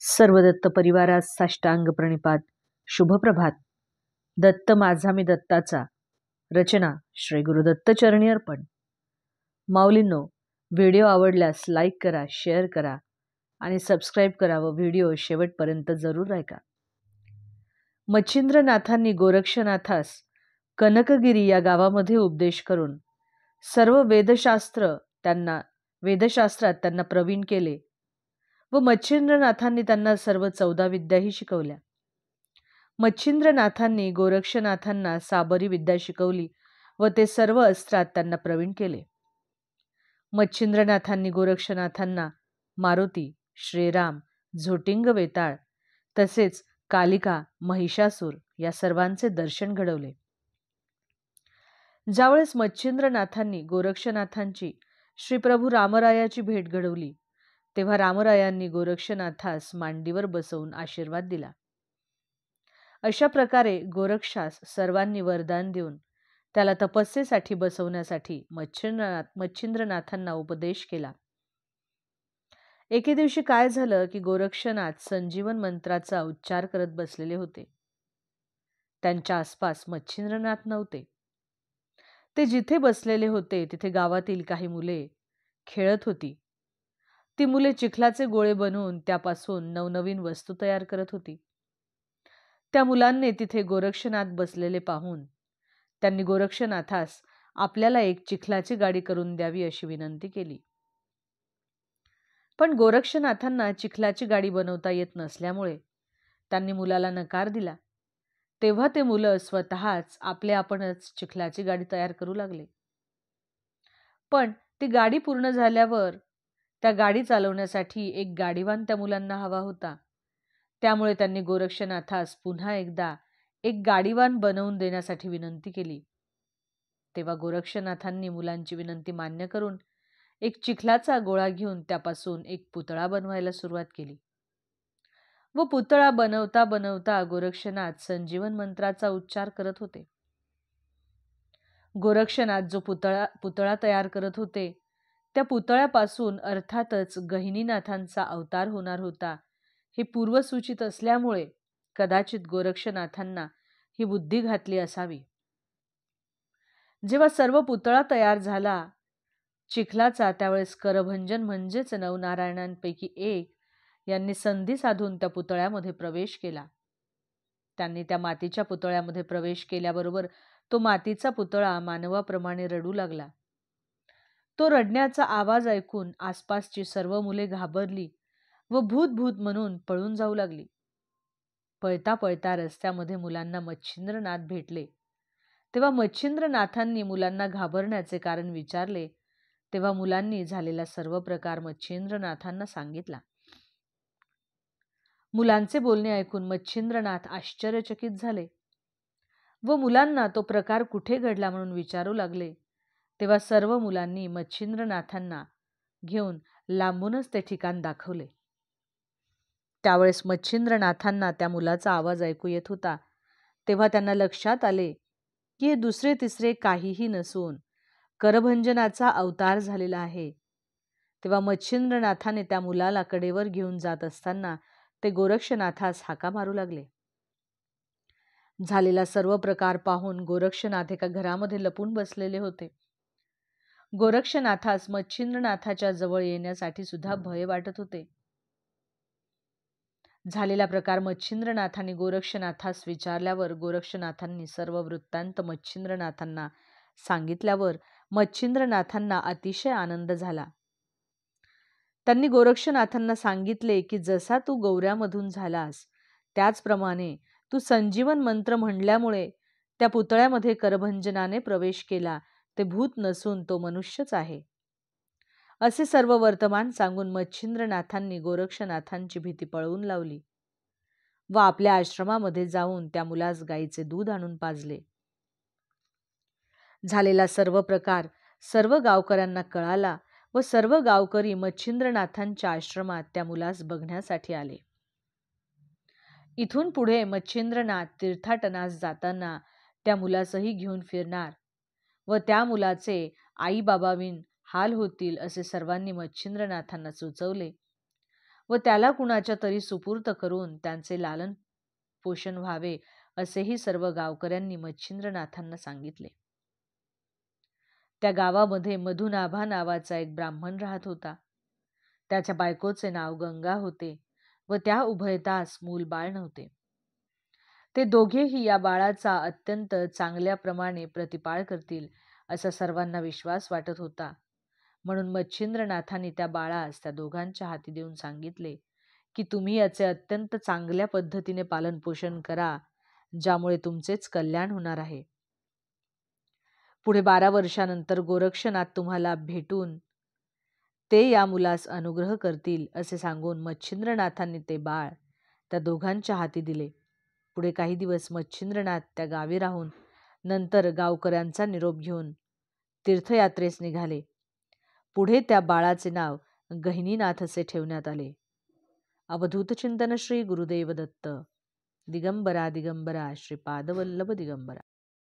सर्व दत्त परिवारास साष्टांग प्रणिपात. शुभप्रभात. दत्त माझा मी दत्ताचा. रचना श्री गुरुदत्त चरणी अर्पण. माऊलींनो, व्हिडिओ आवडल्यास लाईक करा, शेअर करा आणि सबस्क्राईब करा व व्हिडिओ शेवटपर्यंत जरूर ऐका. मच्छिंद्रनाथांनी गोरक्षनाथास कनकगिरी या गावामध्ये उपदेश करून सर्व वेदशास्त्रात त्यांना प्रवीण केले व मच्छिंद्रनाथांनी त्यांना सर्व 14 विद्याही शिकवल्या. मच्छिंद्रनाथांनी गोरक्षनाथांना साबरी विद्या शिकवली व ते सर्व अस्त्रात त्यांना प्रवीण केले. मच्छिंद्रनाथांनी गोरक्षनाथांना मारुती, श्रीराम, झोटिंग वेताळ तसेच कालिका, महिषासूर या सर्वांचे दर्शन घडवले. ज्यावेळेस मच्छिंद्रनाथांनी गोरक्षनाथांची श्रीप्रभू रामरायाची भेट घडवली तेव्हा रामरायांनी गोरक्षनाथास मांडीवर बसवून आशीर्वाद दिला. अशा प्रकारे गोरक्षास सर्वांनी वरदान देऊन त्याला तपस्येसाठी बसवण्यासाठी मच्छिंद्रनाथांना उपदेश केला. एके दिवशी काय झालं की गोरक्षनाथ संजीवन मंत्राचा उच्चार करत बसलेले होते. त्यांच्या आसपास मच्छिंद्रनाथ नव्हते. ते जिथे बसलेले होते तिथे गावातील काही मुले खेळत होती. ती मुले चिखलाचे गोळे बनवून त्यापासून नवनवीन वस्तू तयार करत होती. त्या मुलांनी तिथे गोरक्षनाथ बसलेले पाहून त्यांनी गोरक्षनाथास आपल्याला एक चिखलाची गाडी करून द्यावी अशी विनंती केली. पण गोरक्षनाथांना चिखलाची गाडी बनवता येत नसल्यामुळे त्यांनी मुलाला नकार दिला. तेव्हा ते मुलं स्वतःच आपणच चिखलाची गाडी तयार करू लागले. पण ती गाडी पूर्ण झाल्यावर त्या गाडी चालवण्यासाठी एक गाडीवान त्या मुलांना हवा होता. त्यामुळे त्यांनी गोरक्षनाथास पुन्हा एकदा एक गाडीवान बनवून देण्यासाठी विनंती केली. तेव्हा गोरक्षनाथांनी मुलांची विनंती मान्य करून एक चिखलाचा गोळा घेऊन त्यापासून एक पुतळा बनवायला सुरुवात केली. व पुतळा बनवता बनवता गोरक्षनाथ संजीवन मंत्राचा उच्चार करत होते. गोरक्षनाथ जो पुतळा तयार करत होते त्या पुतळ्यापासून अर्थातच गहिनीनाथांचा अवतार होणार होता हे पूर्वसूचित असल्यामुळे कदाचित गोरक्षनाथांना ही बुद्धी घातली असावी. जेव्हा सर्व पुतळा तयार झाला चिखलाचा त्यावेळेस करभंजन म्हणजेच नवनारायणांपैकी एक यांनी संधी साधून त्या पुतळ्यामध्ये प्रवेश केला. त्यांनी त्या मातीच्या पुतळ्यामध्ये प्रवेश केल्याबरोबर तो मातीचा पुतळा मानवाप्रमाणे रडू लागला. तो रडण्याचा आवाज ऐकून आसपासची सर्व मुले घाबरली व भूत भूत म्हणून पळून जाऊ लागली. पळता पळता रस्त्यामध्ये मुलांना मच्छिंद्रनाथ भेटले. तेव्हा मच्छिंद्रनाथांनी मुलांना घाबरण्याचे कारण विचारले. तेव्हा मुलांनी झालेला सर्व प्रकार मच्छिंद्रनाथांना सांगितला. मुलांचे बोलणे ऐकून मच्छिंद्रनाथ आश्चर्यचकित झाले व मुलांना तो प्रकार कुठे घडला म्हणून विचारू लागले. तेव्हा सर्व मुलांनी मच्छिंद्रनाथांना घेऊन लांबूनच ते ठिकाण दाखवले. त्यावेळेस मच्छिंद्रनाथांना त्या मुलाचा आवाज ऐकू येत होता. तेव्हा त्यांना लक्षात आले की हे दुसरे तिसरे काहीही नसून करभंजनाचा अवतार झालेला आहे. तेव्हा मच्छिंद्रनाथाने त्या मुलाला कडेवर घेऊन जात असताना ते गोरक्षनाथास हाका मारू लागले. झालेला सर्व प्रकार पाहून गोरक्षनाथ एका घरामध्ये लपून बसलेले होते. गोरक्षनाथास मच्छिंद्रनाथाच्या जवळ येण्यासाठी सुद्धा भय वाटत होते. झालेला प्रकार मच्छिंद्रनाथांनी गोरक्षनाथास विचारल्यावर गोरक्षनाथांनी सर्व वृत्तांत मच्छिंद्रनाथांना सांगितल्यावर मच्छिंद्रनाथांना अतिशय आनंद झाला. त्यांनी गोरक्षनाथांना सांगितले की जसा तू गौऱ्यामधून झालास त्याचप्रमाणे तू संजीवन मंत्र म्हणल्यामुळे त्या पुतळ्यामध्ये करभंजनाने प्रवेश केला. ते भूत नसून तो मनुष्यच आहे. असे सर्व वर्तमान सांगून मच्छिंद्रनाथांनी गोरक्षनाथांची भीती पळवून लावली व आपल्या आश्रमामध्ये जाऊन त्या मुलास गाईचे दूध आणून पाजले. झालेला सर्व प्रकार सर्व गावकऱ्यांना कळाला व सर्व गावकरी मच्छिंद्रनाथांच्या आश्रमात त्या मुलास बघण्यासाठी आले. इथून पुढे मच्छिंद्रनाथ तीर्थाटनास जाताना त्या मुलासही घेऊन फिरणार व त्या मुलाचे आई बाबाविन हाल होतील असे सर्वांनी मच्छिंद्रनाथांना सुचवले व त्याला कुणाच्या तरी सुपूर्त करून त्यांचे लालन पोषण व्हावे असेही सर्व गावकऱ्यांनी मच्छिंद्रनाथांना सांगितले. त्या गावामध्ये मधुनाभा नावाचा एक ब्राह्मण राहत होता. त्याच्या बायकोचे नाव गंगा होते व त्या उभयतास मूल बाळ नव्हते. ते दोघेही या बाळाचा अत्यंत चांगल्याप्रमाणे प्रतिपाळ करतील असा सर्वांना विश्वास वाटत होता. म्हणून मच्छिंद्रनाथांनी त्या बाळास त्या दोघांच्या हाती देऊन सांगितले की तुम्ही याचे अत्यंत चांगल्या पद्धतीने पालन पोषण करा, ज्यामुळे तुमचेच कल्याण होणार आहे. पुढे 12 वर्षानंतर गोरक्षनाथ तुम्हाला भेटून ते या मुलास अनुग्रह करतील असे सांगून मच्छिंद्रनाथांनी ते बाळ त्या दोघांच्या हाती दिले. पुढे काही दिवस मच्छिंद्रनाथ त्या गावी राहून नंतर गावकऱ्यांचा निरोप घेऊन तीर्थयात्रेस निघाले. पुढे त्या बाळाचे नाव गहिनीनाथ असे ठेवण्यात आले. अवधूत चिंतन श्री गुरुदेव दत्त. दिगंबरा दिगंबरा श्रीपादवल्लभ दिगंबरा.